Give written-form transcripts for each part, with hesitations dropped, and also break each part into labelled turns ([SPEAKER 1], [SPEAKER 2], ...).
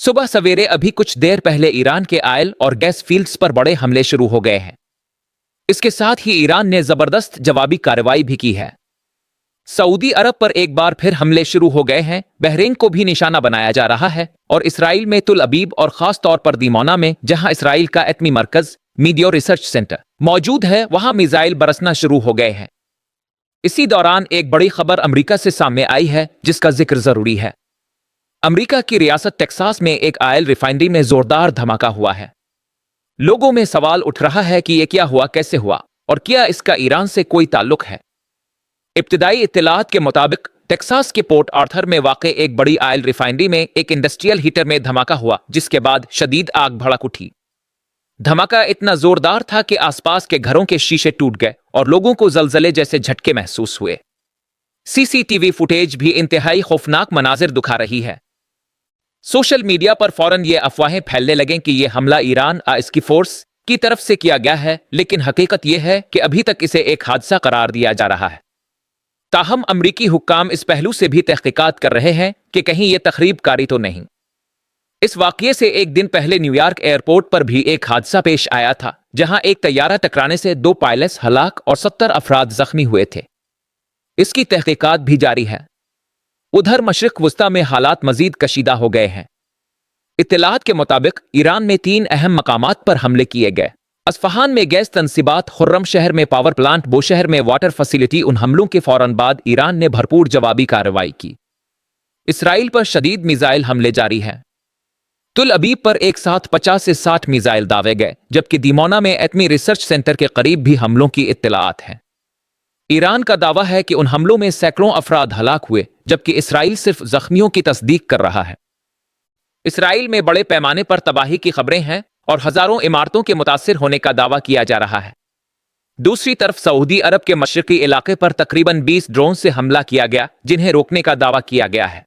[SPEAKER 1] सुबह सवेरे अभी कुछ देर पहले ईरान के ऑयल और गैस फील्ड्स पर बड़े हमले शुरू हो गए हैं। इसके साथ ही ईरान ने जबरदस्त जवाबी कार्रवाई भी की है। सऊदी अरब पर एक बार फिर हमले शुरू हो गए हैं। बहरीन को भी निशाना बनाया जा रहा है और इसराइल में तुल अबीब और खास तौर पर दीमोना में, जहां इसराइल का एटमी मरकज मीडियो रिसर्च सेंटर मौजूद है, वहां मिसाइल बरसना शुरू हो गए हैं। इसी दौरान एक बड़ी खबर अमेरिका से सामने आई है जिसका जिक्र जरूरी है। अमेरिका की रियासत टेक्सास में एक ऑयल रिफाइनरी में जोरदार धमाका हुआ है। लोगों में सवाल उठ रहा है कि यह क्या हुआ, कैसे हुआ और क्या इसका ईरान से कोई ताल्लुक है। इब्तिदाई इत्तलात के मुताबिक टेक्सास के पोर्ट आर्थर में वाक़ एक बड़ी ऑयल रिफाइनरी में एक इंडस्ट्रियल हीटर में धमाका हुआ, जिसके बाद शदीद आग भड़क उठी। धमाका इतना जोरदार था कि आसपास के घरों के शीशे टूट गए और लोगों को जलजले जैसे झटके महसूस हुए। सीसीटीवी फुटेज भी इंतहाई खौफनाक मनाजिर दिखा रही है। सोशल मीडिया पर फौरन ये अफवाहें फैलने लगें कि यह हमला ईरान इसकी फोर्स की तरफ से किया गया है, लेकिन हकीकत यह है कि अभी तक इसे एक हादसा करार दिया जा रहा है। ताहम अमरीकी हुक्काम इस पहलू से भी तहकीकात कर रहे हैं कि कहीं यह तखरीबकारी तो नहीं। इस वाकये से एक दिन पहले न्यूयॉर्क एयरपोर्ट पर भी एक हादसा पेश आया था, जहां एक तैयारा टकराने से 2 पायलट्स हलाक और 70 अफराद जख्मी हुए थे। इसकी तहकीकात भी जारी है। उधर मशरिक वस्ता में हालात मजीद कशीदा हो गए हैं। इत्तलात के मुताबिक ईरान में 3 अहम मकामात पर हमले किए गए। अस्फहान में गैस तनसीबात, खुर्रम शहर में पावर प्लांट, बोशहर में वाटर फैसिलिटी। उन हमलों के फौरन बाद ईरान ने भरपूर जवाबी कार्रवाई की। इसराइल पर शदीद मिसाइल हमले जारी हैं। तुल अबीब पर एक साथ 50 से 60 मिसाइल दावे गए, जबकि दीमोना में एटमी रिसर्च सेंटर के करीब भी हमलों की इत्तलात हैं। ईरान का दावा है कि उन हमलों में सैकड़ों अफराद हलाक हुए, जबकि इसराइल सिर्फ जख्मियों की तस्दीक कर रहा है। इसराइल में बड़े पैमाने पर तबाही की खबरें हैं और हजारों इमारतों के मुतासिर होने का दावा किया जा रहा है। दूसरी तरफ सऊदी अरब के मशरिकी इलाके पर तकरीबन 20 ड्रोन से हमला किया गया, जिन्हें रोकने का दावा किया गया है।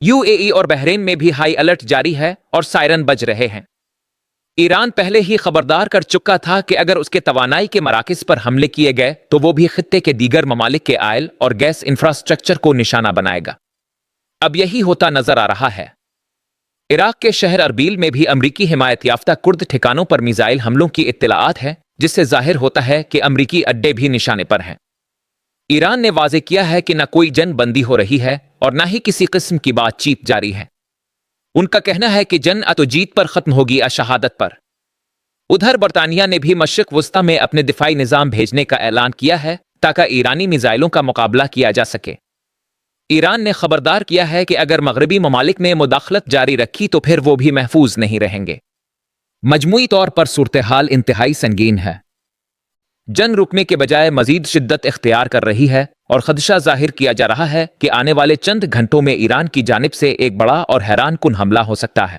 [SPEAKER 1] यूएई और बहरीन में भी हाई अलर्ट जारी है और सायरन बज रहे हैं। ईरान पहले ही खबरदार कर चुका था कि अगर उसके तवानाई के मराकज़ पर हमले किए गए तो वो भी खित्ते के दीगर ममालिक के ऑयल और गैस इंफ्रास्ट्रक्चर को निशाना बनाएगा। अब यही होता नजर आ रहा है। इराक के शहर अरबील में भी अमरीकी हिमायत याफ्ता कुर्द ठिकानों पर मिसाइल हमलों की इत्तलाआत है, जिससे जाहिर होता है कि अमरीकी अड्डे भी निशाने पर हैं। ईरान ने वाजे किया है कि न कोई जंग बंदी हो रही है और न ही किसी किस्म की बातचीत जारी है। उनका कहना है कि जंग तो जीत पर खत्म होगी, शहादत पर। उधर बरतानिया ने भी मशरिक वस्ता में अपने दिफाई निजाम भेजने का ऐलान किया है ताकि ईरानी मिसाइलों का मुकाबला किया जा सके। ईरान ने खबरदार किया है कि अगर मगरबी ममालिक ने मुदाखलत जारी रखी तो फिर वो भी महफूज नहीं रहेंगे। मजमूई तौर पर सूरत हाल इंतहाई संगीन है। जंग रुकने के बजाय मजीद शिद्दत इख्तियार कर रही है और खदशा जाहिर किया जा रहा है कि आने वाले चंद घंटों में ईरान की जानिब से एक बड़ा और हैरान कुन हमला हो सकता है।